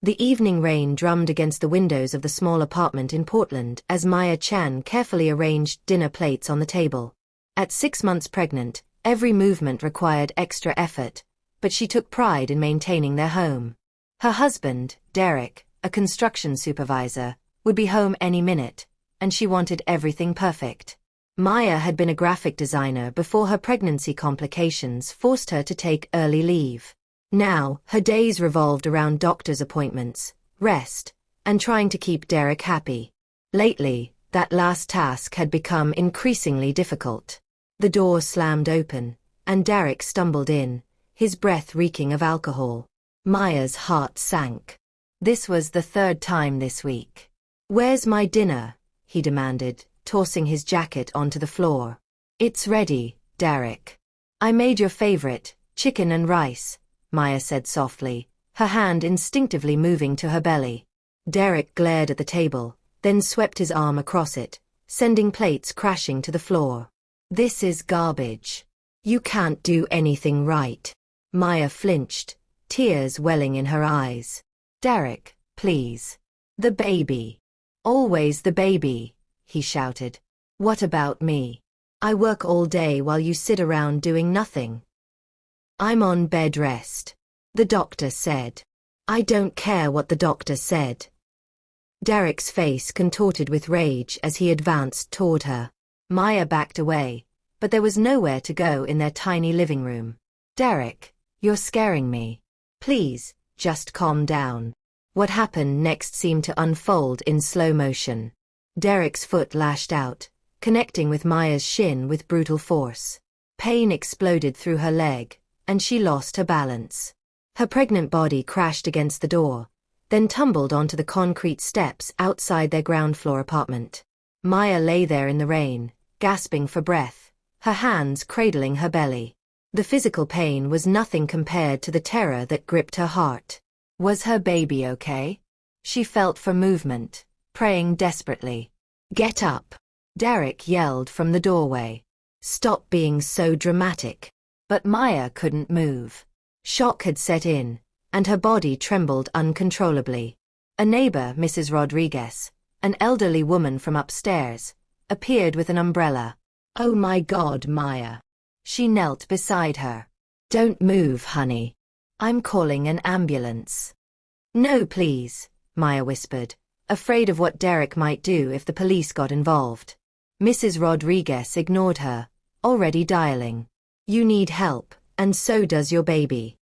The evening rain drummed against the windows of the small apartment in Portland as Maya Chan carefully arranged dinner plates on the table. At 6 months pregnant, every movement required extra effort, but she took pride in maintaining their home. Her husband, Derek, a construction supervisor, would be home any minute, and she wanted everything perfect. Maya had been a graphic designer before her pregnancy complications forced her to take early leave. Now, her days revolved around doctor's appointments, rest, and trying to keep Derek happy. Lately, that last task had become increasingly difficult. The door slammed open, and Derek stumbled in, his breath reeking of alcohol. Maya's heart sank. This was the 3rd time this week. "Where's my dinner?" he demanded, tossing his jacket onto the floor. "It's ready, Derek. I made your favorite, chicken and rice," Maya said softly, her hand instinctively moving to her belly. Derek glared at the table, then swept his arm across it, sending plates crashing to the floor. "This is garbage. You can't do anything right." Maya flinched, tears welling in her eyes. "Derek, please. The baby. Always the baby," he shouted. "What about me? I work all day while you sit around doing nothing." "I'm on bed rest. The doctor said." "I don't care what the doctor said." Derek's face contorted with rage as he advanced toward her. Maya backed away, but there was nowhere to go in their tiny living room. "Derek, you're scaring me. Please, just calm down." What happened next seemed to unfold in slow motion. Derek's foot lashed out, connecting with Maya's shin with brutal force. Pain exploded through her leg, and she lost her balance. Her pregnant body crashed against the door, then tumbled onto the concrete steps outside their ground-floor apartment. Maya lay there in the rain, gasping for breath, her hands cradling her belly. The physical pain was nothing compared to the terror that gripped her heart. Was her baby okay? She felt for movement, praying desperately. "Get up!" Derek yelled from the doorway. "Stop being so dramatic." But Maya couldn't move. Shock had set in, and her body trembled uncontrollably. A neighbor, Mrs. Rodriguez, an elderly woman from upstairs, appeared with an umbrella. "Oh my God, Maya." She knelt beside her. "Don't move, honey. I'm calling an ambulance." "No, please," Maya whispered, afraid of what Derek might do if the police got involved. Mrs. Rodriguez ignored her, already dialing. "You need help, and so does your baby."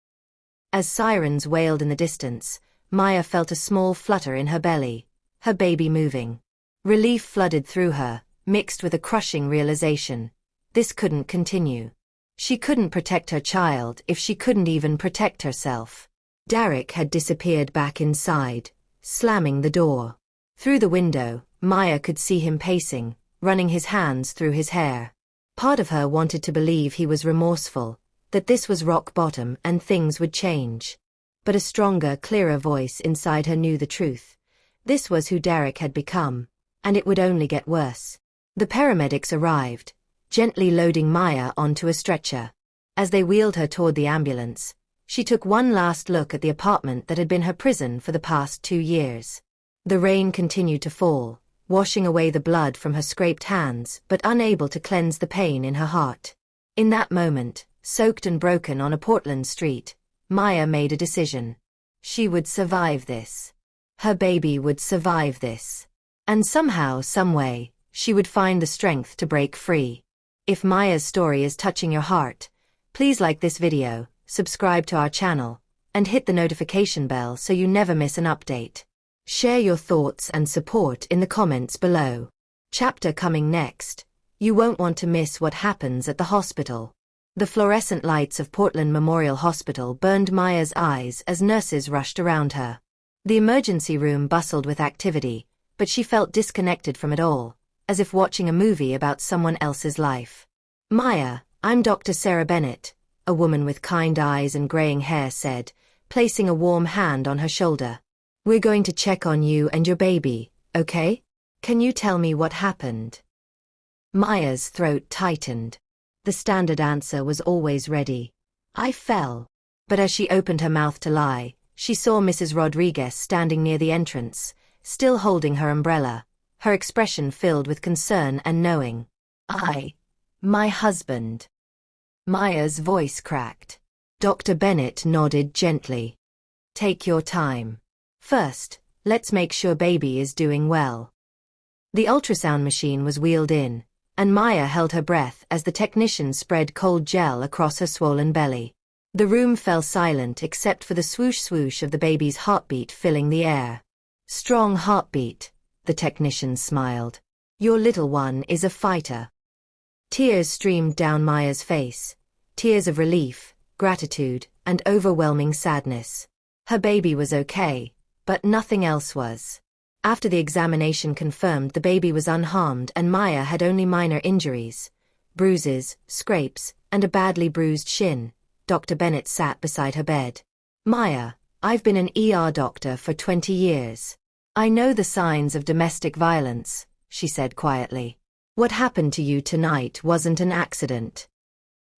As sirens wailed in the distance, Maya felt a small flutter in her belly, her baby moving. Relief flooded through her, mixed with a crushing realization. This couldn't continue. She couldn't protect her child if she couldn't even protect herself. Derek had disappeared back inside, slamming the door. Through the window, Maya could see him pacing, running his hands through his hair. Part of her wanted to believe he was remorseful, that this was rock bottom and things would change. But a stronger, clearer voice inside her knew the truth. This was who Derek had become, and it would only get worse. The paramedics arrived, gently loading Maya onto a stretcher. As they wheeled her toward the ambulance, she took one last look at the apartment that had been her prison for the past 2 years. The rain continued to fall, washing away the blood from her scraped hands but unable to cleanse the pain in her heart. In that moment, soaked and broken on a Portland street, Maya made a decision. She would survive this. Her baby would survive this. And somehow, someway, she would find the strength to break free. If Maya's story is touching your heart, please like this video, subscribe to our channel, and hit the notification bell so you never miss an update. Share your thoughts and support in the comments below. Chapter coming next. You won't want to miss what happens at the hospital. The fluorescent lights of Portland Memorial Hospital burned Maya's eyes as nurses rushed around her. The emergency room bustled with activity, but she felt disconnected from it all, as if watching a movie about someone else's life. "Maya, I'm Dr. Sarah Bennett," a woman with kind eyes and graying hair said, placing a warm hand on her shoulder. "We're going to check on you and your baby, okay? Can you tell me what happened?" Maya's throat tightened. The standard answer was always ready. "I fell." But as she opened her mouth to lie, she saw Mrs. Rodriguez standing near the entrance, still holding her umbrella, her expression filled with concern and knowing. My husband. Maya's voice cracked. Dr. Bennett nodded gently. Take your time. First, let's make sure baby is doing well. The ultrasound machine was wheeled in, and Maya held her breath as the technician spread cold gel across her swollen belly. The room fell silent except for the swoosh-swoosh of the baby's heartbeat filling the air. Strong heartbeat, the technician smiled. Your little one is a fighter. Tears streamed down Maya's face, tears of relief, gratitude, and overwhelming sadness. Her baby was okay, but nothing else was. After the examination confirmed the baby was unharmed and Maya had only minor injuries, bruises, scrapes, and a badly bruised shin, Dr. Bennett sat beside her bed. Maya, I've been an ER doctor for 20 years. I know the signs of domestic violence, she said quietly. What happened to you tonight wasn't an accident.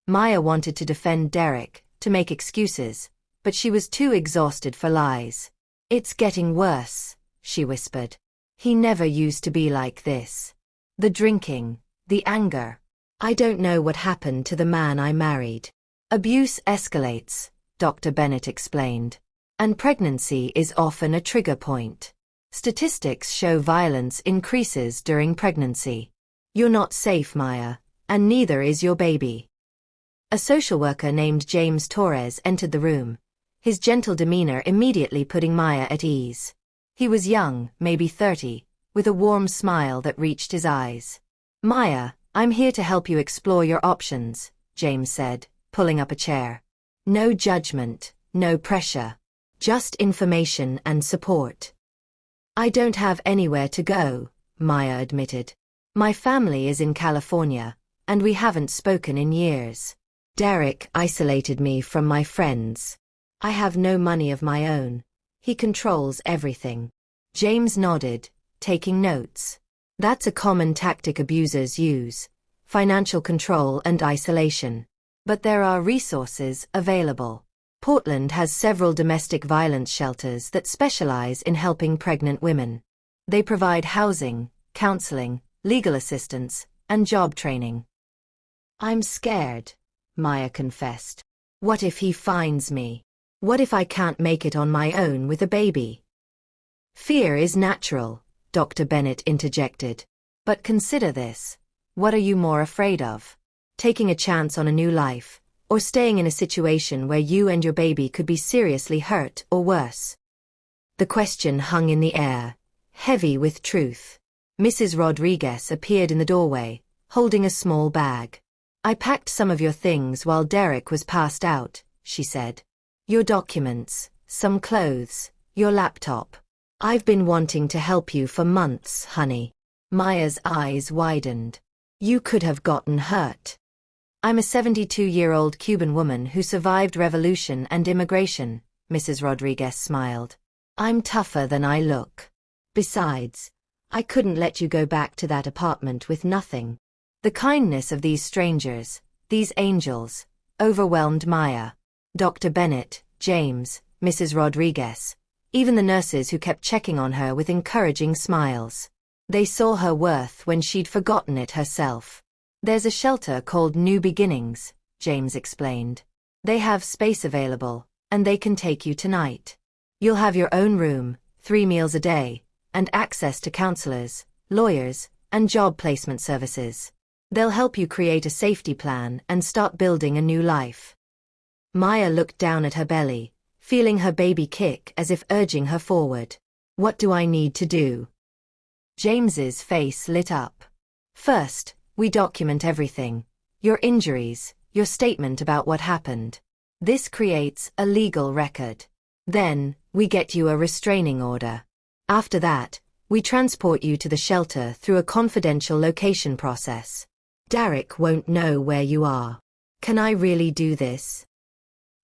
Maya wanted to defend Derek, to make excuses, but she was too exhausted for lies. It's getting worse, she whispered. He never used to be like this. The drinking, the anger. I don't know what happened to the man I married. Abuse escalates, Dr. Bennett explained. And pregnancy is often a trigger point. Statistics show violence increases during pregnancy. You're not safe, Maya, and neither is your baby. A social worker named James Torres entered the room, his gentle demeanor immediately putting Maya at ease. He was young, maybe 30, with a warm smile that reached his eyes. Maya, I'm here to help you explore your options, James said, pulling up a chair. No judgment, no pressure. Just information and support. I don't have anywhere to go, Maya admitted. My family is in California, and we haven't spoken in years. Derek isolated me from my friends. I have no money of my own. He controls everything. James nodded, taking notes. That's a common tactic abusers use, financial control and isolation. But there are resources available. Portland has several domestic violence shelters that specialize in helping pregnant women. They provide housing, counseling, legal assistance, and job training. I'm scared, Maya confessed. What if he finds me? What if I can't make it on my own with a baby? Fear is natural, Dr. Bennett interjected. But consider this. What are you more afraid of? Taking a chance on a new life, or staying in a situation where you and your baby could be seriously hurt or worse? The question hung in the air, heavy with truth. Mrs. Rodriguez appeared in the doorway, holding a small bag. I packed some of your things while Derek was passed out, she said. Your documents, some clothes, your laptop. I've been wanting to help you for months, honey. Maya's eyes widened. You could have gotten hurt. I'm a 72-year-old Cuban woman who survived revolution and immigration, Mrs. Rodriguez smiled. I'm tougher than I look. Besides, I couldn't let you go back to that apartment with nothing. The kindness of these strangers, these angels, overwhelmed Maya. Dr. Bennett, James, Mrs. Rodriguez, even the nurses who kept checking on her with encouraging smiles. They saw her worth when she'd forgotten it herself. There's a shelter called New Beginnings, James explained. They have space available, and they can take you tonight. You'll have your own room, 3 meals a day, and access to counselors, lawyers, and job placement services. They'll help you create a safety plan and start building a new life. Maya looked down at her belly, feeling her baby kick as if urging her forward. What do I need to do? James's face lit up. First, we document everything. Your injuries, your statement about what happened. This creates a legal record. Then, we get you a restraining order. After that, we transport you to the shelter through a confidential location process. Derek won't know where you are. Can I really do this?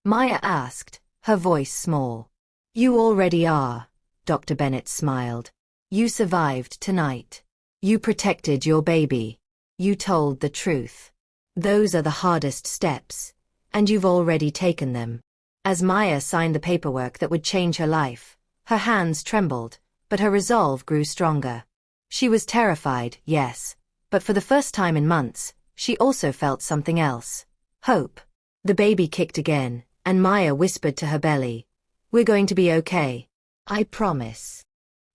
Maya asked, her voice small. You already are, Dr. Bennett smiled. You survived tonight. You protected your baby. You told the truth. Those are the hardest steps, and you've already taken them. As Maya signed the paperwork that would change her life, her hands trembled, but her resolve grew stronger. She was terrified, yes, but for the first time in months, she also felt something else. Hope. The baby kicked again, and Maya whispered to her belly, "We're going to be okay. I promise."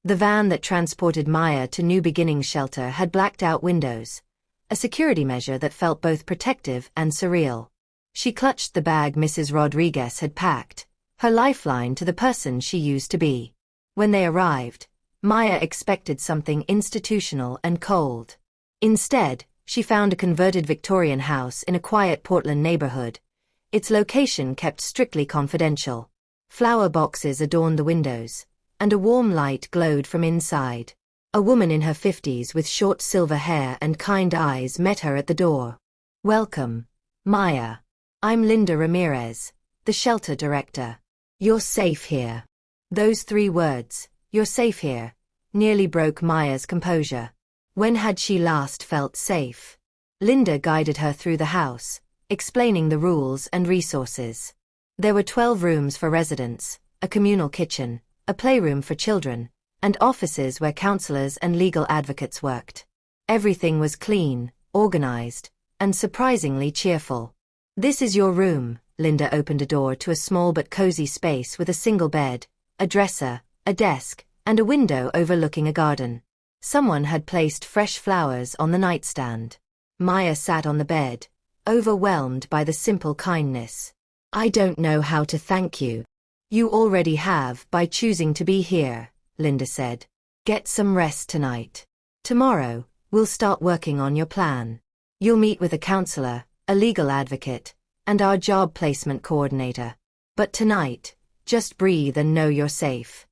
The van that transported Maya to New Beginnings shelter had blacked-out windows, a security measure that felt both protective and surreal. She clutched the bag Mrs. Rodriguez had packed, her lifeline to the person she used to be. When they arrived, Maya expected something institutional and cold. Instead, she found a converted Victorian house in a quiet Portland neighborhood, its location kept strictly confidential. Flower boxes adorned the windows, and a warm light glowed from inside. A woman in her 50s with short silver hair and kind eyes met her at the door. "Welcome, Maya. I'm Linda Ramirez, the shelter director. You're safe here." Those 3 words, "you're safe here," nearly broke Maya's composure. When had she last felt safe? Linda guided her through the house, explaining the rules and resources. There were 12 rooms for residents, a communal kitchen, a playroom for children, and offices where counselors and legal advocates worked. Everything was clean, organized, and surprisingly cheerful. "This is your room." Linda opened a door to a small but cozy space with a single bed, a dresser, a desk, and a window overlooking a garden. Someone had placed fresh flowers on the nightstand. Maya sat on the bed, overwhelmed by the simple kindness. "I don't know how to thank you. You already have by choosing to be here," Linda said. "Get some rest tonight. Tomorrow, we'll start working on your plan. You'll meet with a counselor, a legal advocate, and our job placement coordinator. But tonight, just breathe and know you're safe."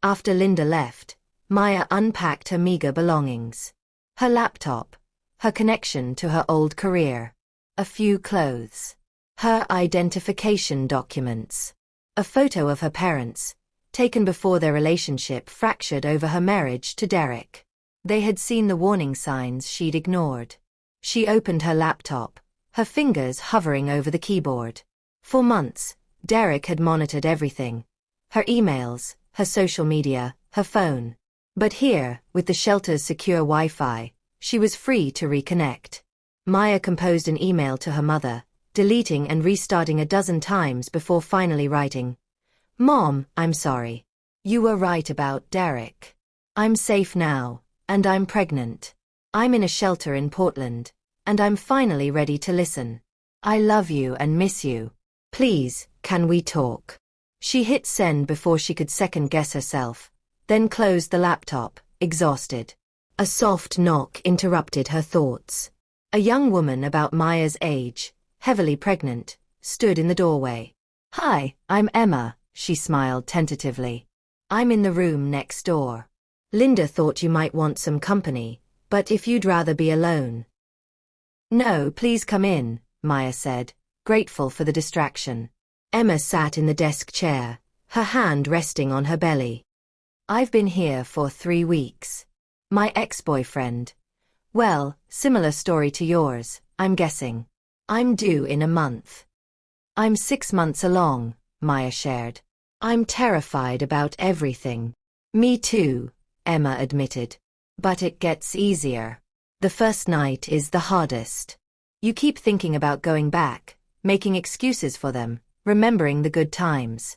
After Linda left, Maya unpacked her meager belongings. Her laptop, her connection to her old career, a few clothes, her identification documents, a photo of her parents, taken before their relationship fractured over her marriage to Derek. They had seen the warning signs she'd ignored. She opened her laptop, her fingers hovering over the keyboard. For months, Derek had monitored everything. Her emails, her social media, her phone. But here, with the shelter's secure Wi-Fi, she was free to reconnect. Maya composed an email to her mother, deleting and restarting a dozen times before finally writing, "Mom, I'm sorry. You were right about Derek. I'm safe now, and I'm pregnant. I'm in a shelter in Portland, and I'm finally ready to listen. I love you and miss you. Please, can we talk?" She hit send before she could second-guess herself, then closed the laptop, exhausted. A soft knock interrupted her thoughts. A young woman about Maya's age, heavily pregnant, stood in the doorway. "Hi, I'm Emma," she smiled tentatively. "I'm in the room next door. Linda thought you might want some company, but if you'd rather be alone." "No, please come in," Maya said, grateful for the distraction. Emma sat in the desk chair, her hand resting on her belly. "I've been here for 3 weeks. My ex-boyfriend. Well, similar story to yours, I'm guessing. I'm due in a month." "I'm 6 months along," Maya shared. "I'm terrified about everything." "Me too," Emma admitted. "But it gets easier. The first night is the hardest. You keep thinking about going back, making excuses for them, remembering the good times."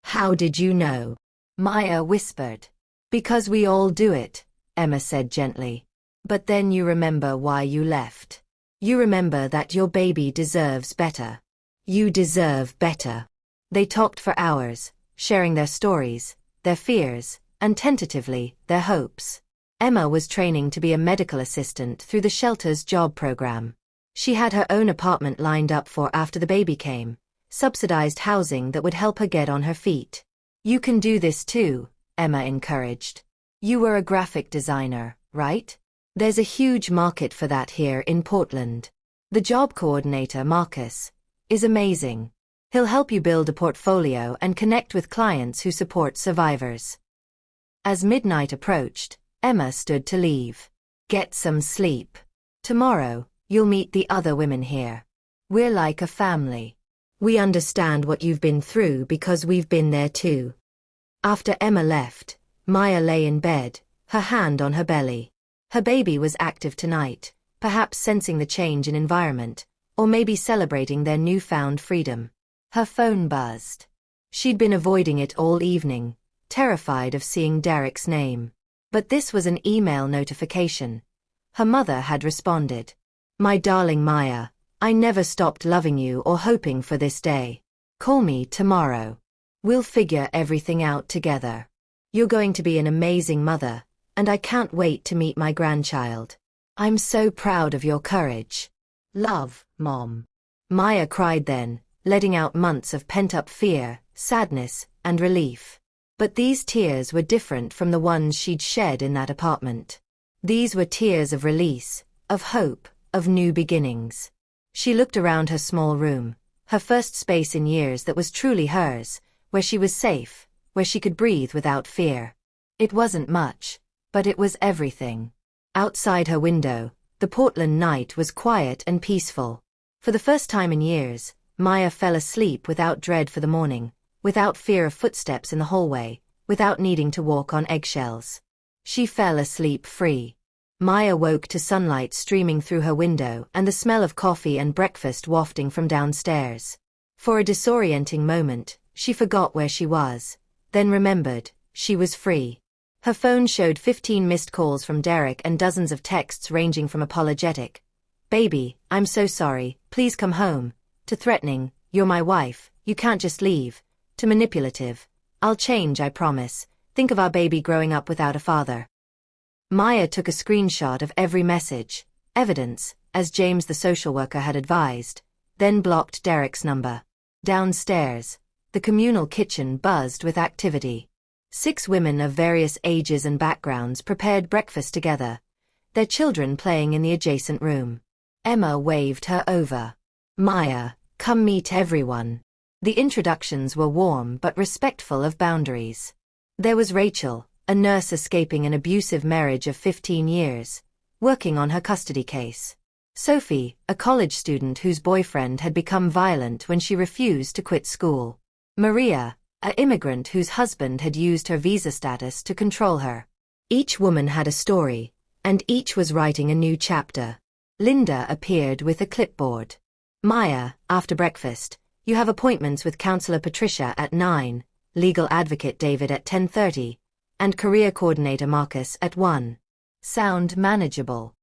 "How did you know?" Maya whispered. "Because we all do it," Emma said gently. "But then you remember why you left. You remember that your baby deserves better. You deserve better." They talked for hours, sharing their stories, their fears, and tentatively, their hopes. Emma was training to be a medical assistant through the shelter's job program. She had her own apartment lined up for after the baby came, subsidized housing that would help her get on her feet. "You can do this too," Emma encouraged. "You were a graphic designer, right? There's a huge market for that here in Portland. The job coordinator, Marcus, is amazing. He'll help you build a portfolio and connect with clients who support survivors." As midnight approached, Emma stood to leave. "Get some sleep. Tomorrow, you'll meet the other women here. We're like a family. We understand what you've been through because we've been there too. After Emma left, Maya lay in bed, her hand on her belly. Her baby was active tonight, perhaps sensing the change in environment, or maybe celebrating their newfound freedom. Her phone buzzed. She'd been avoiding it all evening, terrified of seeing Derek's name. But this was an email notification. Her mother had responded. My darling Maya, I never stopped loving you or hoping for this day. Call me tomorrow. We'll figure everything out together. You're going to be an amazing mother, and I can't wait to meet my grandchild. I'm so proud of your courage. Love, Mom. Maya cried then, letting out months of pent-up fear, sadness, and relief. But these tears were different from the ones she'd shed in that apartment. These were tears of release, of hope, of new beginnings. She looked around her small room, her first space in years that was truly hers, where she was safe, where she could breathe without fear. It wasn't much, but it was everything. Outside her window, the Portland night was quiet and peaceful. For the first time in years, Maya fell asleep without dread for the morning, without fear of footsteps in the hallway, without needing to walk on eggshells. She fell asleep free. Maya woke to sunlight streaming through her window and the smell of coffee and breakfast wafting from downstairs. For a disorienting moment, she forgot where she was, then remembered, she was free. Her phone showed 15 missed calls from Derek and dozens of texts ranging from apologetic, "Baby, I'm so sorry, please come home," to threatening, "You're my wife, you can't just leave," to manipulative, "I'll change, I promise, think of our baby growing up without a father." Maya took a screenshot of every message, evidence, as James the social worker had advised, then blocked Derek's number. Downstairs, the communal kitchen buzzed with activity. 6 women of various ages and backgrounds prepared breakfast together, their children playing in the adjacent room. Emma waved her over. "Maya, come meet everyone." The introductions were warm but respectful of boundaries. There was Rachel, a nurse escaping an abusive marriage of 15 years, working on her custody case. Sophie, a college student whose boyfriend had become violent when she refused to quit school. Maria, an immigrant whose husband had used her visa status to control her. Each woman had a story, and each was writing a new chapter. Linda appeared with a clipboard. "Maya, after breakfast, you have appointments with Counselor Patricia at 9, legal advocate David at 10:30, and career coordinator Marcus at 1. Sound manageable?"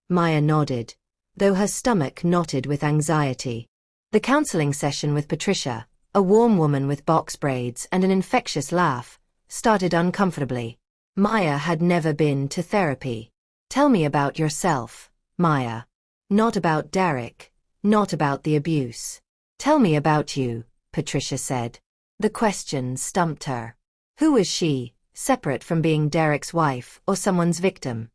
Maya nodded, though her stomach knotted with anxiety. The counseling session with Patricia, a warm woman with box braids and an infectious laugh, started uncomfortably. Maya had never been to therapy. "Tell me about yourself, Maya. Not about Derek, not about the abuse. Tell me about you," Patricia said. The question stumped her. Who was she, separate from being Derek's wife or someone's victim?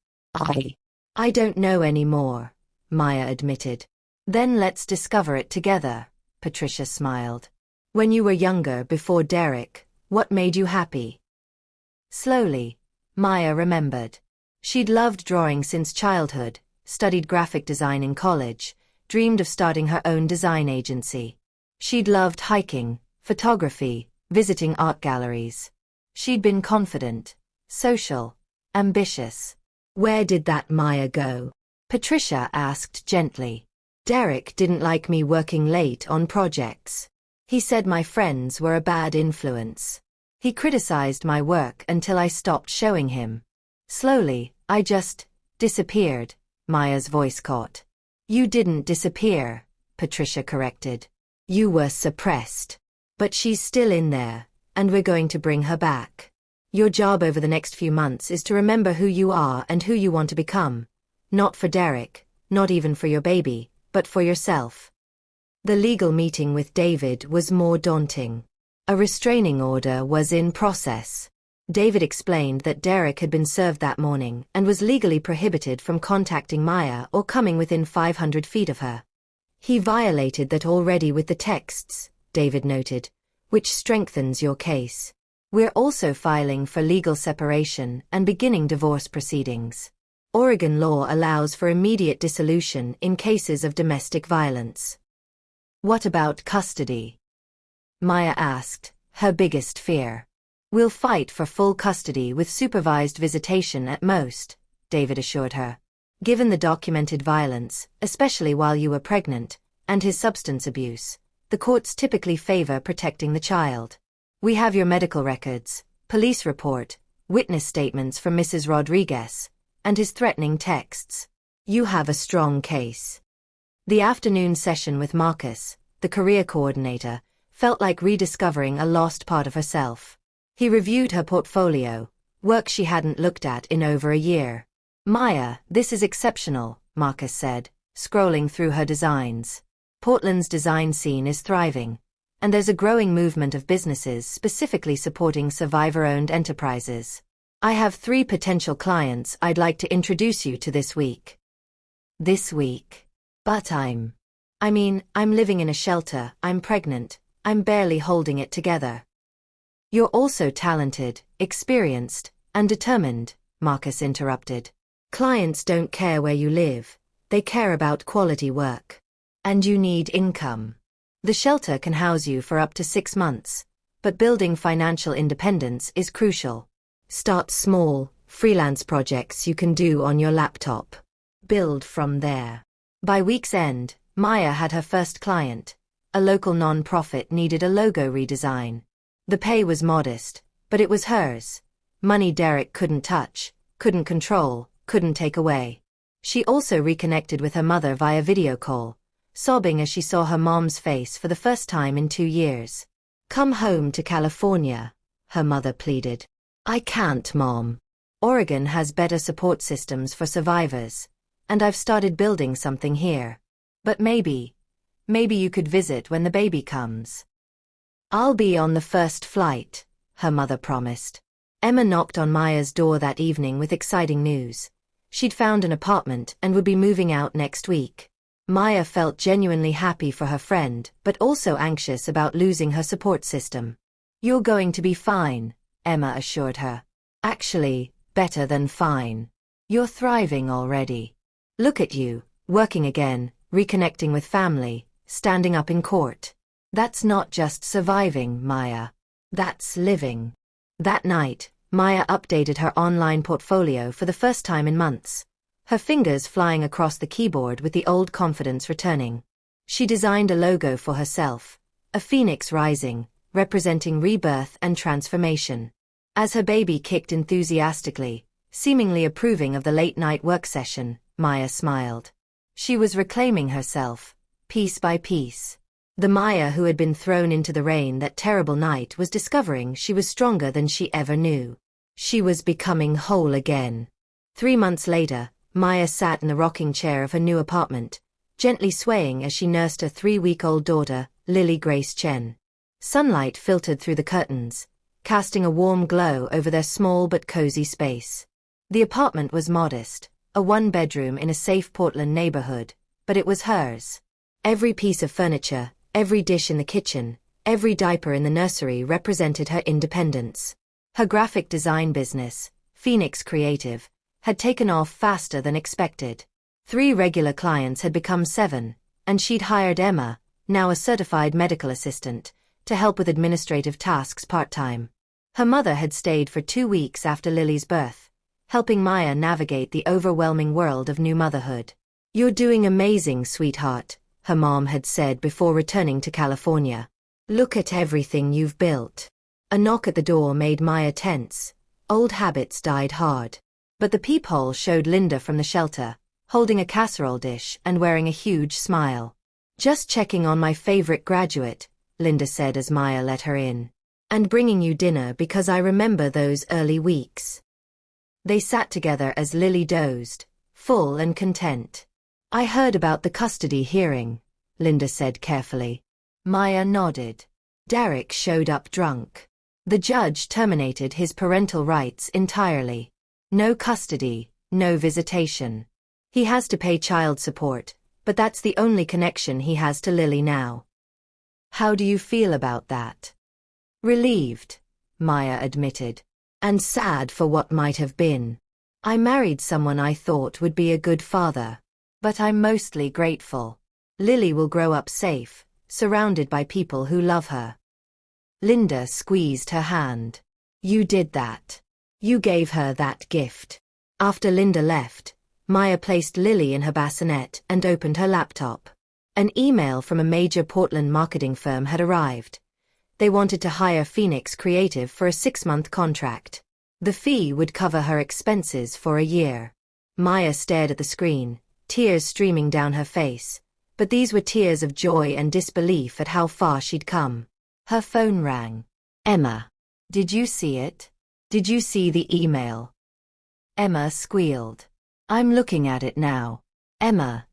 I don't know anymore," Maya admitted. "Then let's discover it together," Patricia smiled. "When you were younger before Derek, what made you happy?" Slowly, Maya remembered. She'd loved drawing since childhood, studied graphic design in college, dreamed of starting her own design agency. She'd loved hiking, photography, visiting art galleries. She'd been confident, social, ambitious. Where did that Maya go? Patricia asked gently. "Derek didn't like me working late on projects. He said my friends were a bad influence. He criticized my work until I stopped showing him. Slowly, I just disappeared," Maya's voice caught. "You didn't disappear," Patricia corrected. "You were suppressed. But she's still in there, and we're going to bring her back. Your job over the next few months is to remember who you are and who you want to become. Not for Derek, not even for your baby, but for yourself." The legal meeting with David was more daunting. A restraining order was in process. David explained that Derek had been served that morning and was legally prohibited from contacting Maya or coming within 500 feet of her. "He violated that already with the texts," David noted, "which strengthens your case. We're also filing for legal separation and beginning divorce proceedings. Oregon law allows for immediate dissolution in cases of domestic violence." What about custody? Maya asked, her biggest fear. We'll fight for full custody with supervised visitation at most, David assured her. Given the documented violence, especially while you were pregnant, and his substance abuse, the courts typically favor protecting the child. We have your medical records, police report, witness statements from Mrs. Rodriguez, and his threatening texts. You have a strong case. The afternoon session with Marcus, the career coordinator, felt like rediscovering a lost part of herself. He reviewed her portfolio, work she hadn't looked at in over a year. Maya, this is exceptional, Marcus said, scrolling through her designs. Portland's design scene is thriving, and there's a growing movement of businesses specifically supporting survivor-owned enterprises. I have 3 potential clients I'd like to introduce you to this week. This week? But I'm living in a shelter, I'm pregnant, I'm barely holding it together. You're also talented, experienced, and determined, Marcus interrupted. Clients don't care where you live, they care about quality work. And you need income. The shelter can house you for up to 6 months, but building financial independence is crucial. Start small, freelance projects you can do on your laptop. Build from there. By week's end, Maya had her first client. A local non-profit needed a logo redesign. The pay was modest, but it was hers. Money Derek couldn't touch, couldn't control, couldn't take away. She also reconnected with her mother via video call, sobbing as she saw her mom's face for the first time in 2 years. Come home to California, her mother pleaded. I can't, Mom. Oregon has better support systems for survivors, and I've started building something here. But maybe you could visit when the baby comes. I'll be on the first flight, her mother promised. Emma knocked on Maya's door that evening with exciting news. She'd found an apartment and would be moving out next week. Maya felt genuinely happy for her friend, but also anxious about losing her support system. You're going to be fine, Emma assured her. Actually, better than fine. You're thriving already. Look at you, working again, reconnecting with family, standing up in court. That's not just surviving, Maya. That's living. That night, Maya updated her online portfolio for the first time in months, her fingers flying across the keyboard with the old confidence returning. She designed a logo for herself, a phoenix rising, representing rebirth and transformation. As her baby kicked enthusiastically, seemingly approving of the late-night work session, Maya smiled. She was reclaiming herself, piece by piece. The Maya who had been thrown into the rain that terrible night was discovering she was stronger than she ever knew. She was becoming whole again. 3 months later, Maya sat in the rocking chair of her new apartment, gently swaying as she nursed her 3-week-old daughter, Lily Grace Chen. Sunlight filtered through the curtains, casting a warm glow over their small but cozy space. The apartment was modest, a 1-bedroom in a safe Portland neighborhood, but it was hers. Every piece of furniture, every dish in the kitchen, every diaper in the nursery represented her independence. Her graphic design business, Phoenix Creative, had taken off faster than expected. 3 regular clients had become 7, and she'd hired Emma, now a certified medical assistant, to help with administrative tasks part-time. Her mother had stayed for 2 weeks after Lily's birth, helping Maya navigate the overwhelming world of new motherhood. You're doing amazing, sweetheart, her mom had said before returning to California. Look at everything you've built. A knock at the door made Maya tense. Old habits died hard. But the peephole showed Linda from the shelter, holding a casserole dish and wearing a huge smile. Just checking on my favorite graduate, Linda said as Maya let her in. And bringing you dinner because I remember those early weeks. They sat together as Lily dozed, full and content. I heard about the custody hearing, Linda said carefully. Maya nodded. Derek showed up drunk. The judge terminated his parental rights entirely. No custody, no visitation. He has to pay child support, but that's the only connection he has to Lily now. How do you feel about that? Relieved, Maya admitted. And sad for what might have been. I married someone I thought would be a good father. But I'm mostly grateful. Lily will grow up safe, surrounded by people who love her. Linda squeezed her hand. You did that. You gave her that gift. After Linda left, Maya placed Lily in her bassinet and opened her laptop. An email from a major Portland marketing firm had arrived. They wanted to hire Phoenix Creative for a 6-month contract. The fee would cover her expenses for a year. Maya stared at the screen, tears streaming down her face, but these were tears of joy and disbelief at how far she'd come. Her phone rang. Emma. Did you see it? Did you see the email? Emma squealed. I'm looking at it now. Emma,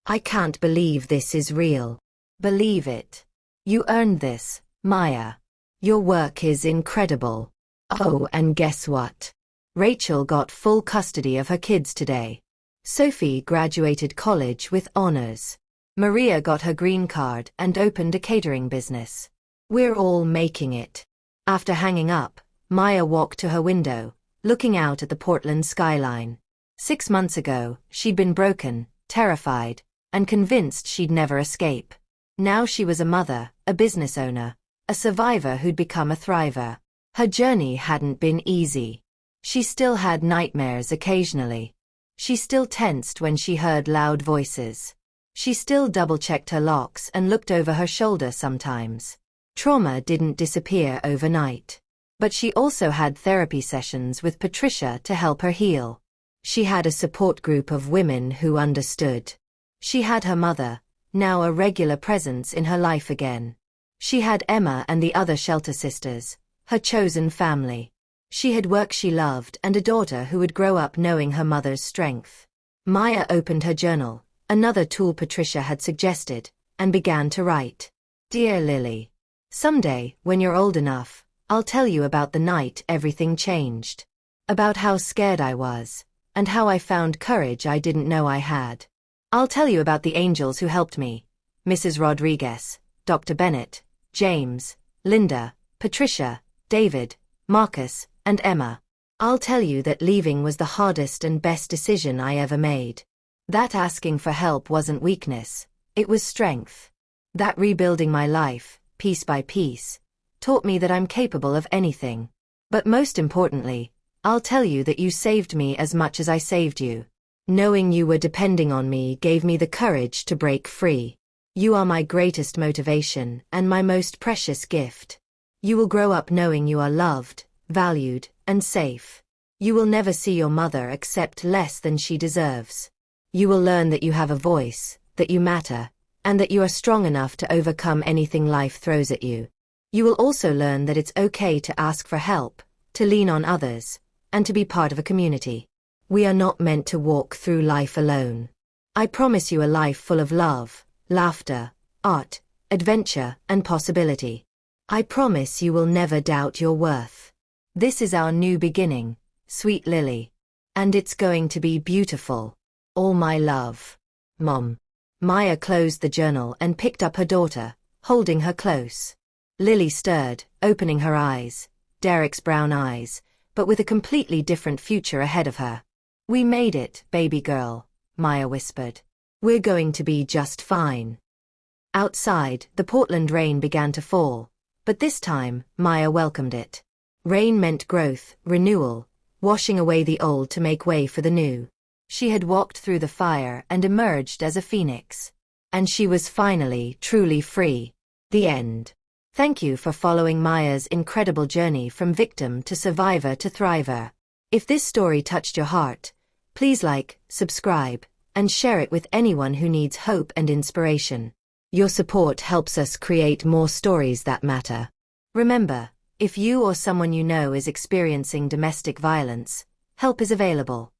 I can't believe this is real. Believe it. You earned this, Maya. Your work is incredible. Oh, and guess what? Rachel got full custody of her kids today. Sophie graduated college with honors. Maria got her green card and opened a catering business. We're all making it. After hanging up, Maya walked to her window, looking out at the Portland skyline. 6 months ago, she'd been broken, terrified, and convinced she'd never escape. Now she was a mother, a business owner, a survivor who'd become a thriver. Her journey hadn't been easy. She still had nightmares occasionally. She still tensed when she heard loud voices. She still double-checked her locks and looked over her shoulder sometimes. Trauma didn't disappear overnight. But she also had therapy sessions with Patricia to help her heal. She had a support group of women who understood. She had her mother, now a regular presence in her life again. She had Emma and the other shelter sisters, her chosen family. She had work she loved and a daughter who would grow up knowing her mother's strength. Maya opened her journal, another tool Patricia had suggested, and began to write. Dear Lily. Someday, when you're old enough, I'll tell you about the night everything changed. About how scared I was, and how I found courage I didn't know I had. I'll tell you about the angels who helped me. Mrs. Rodriguez, Dr. Bennett, James, Linda, Patricia, David, Marcus, and Emma. I'll tell you that leaving was the hardest and best decision I ever made. That asking for help wasn't weakness, it was strength. That rebuilding my life, piece by piece, taught me that I'm capable of anything. But most importantly, I'll tell you that you saved me as much as I saved you. Knowing you were depending on me gave me the courage to break free. You are my greatest motivation and my most precious gift. You will grow up knowing you are loved, valued, and safe. You will never see your mother accept less than she deserves. You will learn that you have a voice, that you matter, and that you are strong enough to overcome anything life throws at you. You will also learn that it's okay to ask for help, to lean on others, and to be part of a community. We are not meant to walk through life alone. I promise you a life full of love, laughter, art, adventure, and possibility. I promise you will never doubt your worth. This is our new beginning, sweet Lily. And it's going to be beautiful. All my love. Mom. Maya closed the journal and picked up her daughter, holding her close. Lily stirred, opening her eyes, Derek's brown eyes, but with a completely different future ahead of her. We made it, baby girl, Maya whispered. We're going to be just fine. Outside, the Portland rain began to fall, but this time, Maya welcomed it. Rain meant growth, renewal, washing away the old to make way for the new. She had walked through the fire and emerged as a phoenix. And she was finally, truly free. The end. Thank you for following Maya's incredible journey from victim to survivor to thriver. If this story touched your heart, please like, subscribe, and share it with anyone who needs hope and inspiration. Your support helps us create more stories that matter. Remember, if you or someone you know is experiencing domestic violence, help is available.